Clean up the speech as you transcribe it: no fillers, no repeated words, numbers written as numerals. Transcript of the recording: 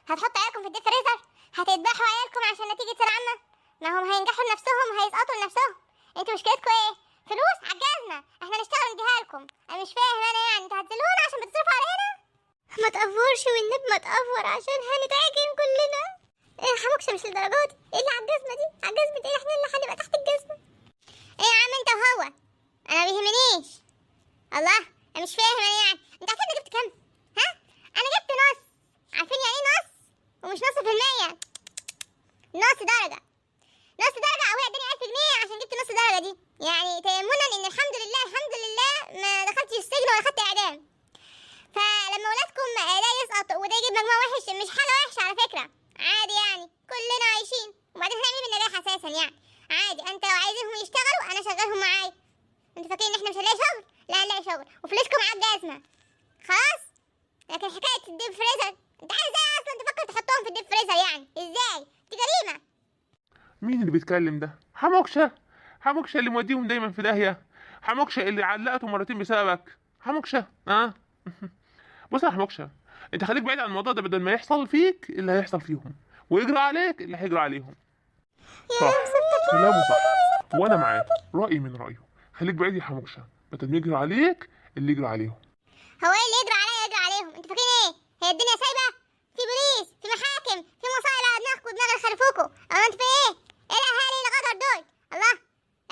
هتحطوا عيالكم في الديب فريزر؟ هتذبحوا عيالكم عشان نتيجة ثانوية عامة؟ ما هم هينجحوا لنفسهم وهيسقطوا لنفسهم. انتوا مشكلتكم ايه؟ فلوس عجزنا، احنا نشتغل نديها لكم. انا مش فاهم انا يعني، انتوا هتذلونا عشان بتصرفوا علينا؟ ما تقفرش والنبي ما تقفر عشان هنتعجن كلنا. ايه يا حموكشه مش للدرجه دي، ايه اللي على الجزمه دي؟ على الجزمه ايه؟ احنا اللي هنبقى تحت الجزمه. ايه يا عم انت وهو؟ انا ما بيهمنيش. الله انا مش فاهم انا يعني، انت عارفين جبت كام؟ ها؟ انا جبت نص. عارفين يعني ايه نص؟ ومش نص في المية، نص درجة. نص درجة أبويا اداني 1000 جنيه عشان جبت نص درجة دي، يعني تيمنا إن الحمد لله الحمد لله ما دخلتش السجن ولا خدت إعدام. فلما ولادكم ده يسقط وده يجيب مجموع وحش مش حاجة وحشة على فكرة، عادي يعني كلنا عايشين. وبعدين هنعمل إيه بالنجاح أساسا يعني؟ عادي، أنت لو عايزينهم يشتغلوا أنا شغلهم معايا. أنتوا فاكرين إن إحنا مش هنلاقي شغل؟ لا هنلاقي شغل وفلوسكم على الجزمة خلاص. لكن حكاية الديب فريزر، أنت عايز إزاي أصلا تفكر تحطهم في الديب فريزر يعني؟ إزاي؟ دي جريمة. مين اللي بيتكلم ده؟ حموكشه. حموكشه اللي موديهم دايما في داهيه. حموكشه اللي علقته مرتين بسببك. حموكشه بص يا حموكشه، انت خليك بعيد عن الموضوع ده بدل ما يحصل فيك اللي هيحصل فيهم ويجرى عليك اللي هيجرى عليهم. صح، كلامه صح وانا معاه، رايي من رايه. خليك بعيد يا حموكشه بدل ما يجرى عليك اللي يجرى عليهم. هو ايه اللي يجرى عليا يجرى عليهم؟ انتوا فاكرين ايه؟ هي الدنيا سايبه؟ في بوليس، في محاكم، في مصايب على دماغكم ودماغ اللي خلفوكوا. اما انتوا في ايه؟ ايه الاهالي اللي غدر دول؟ الله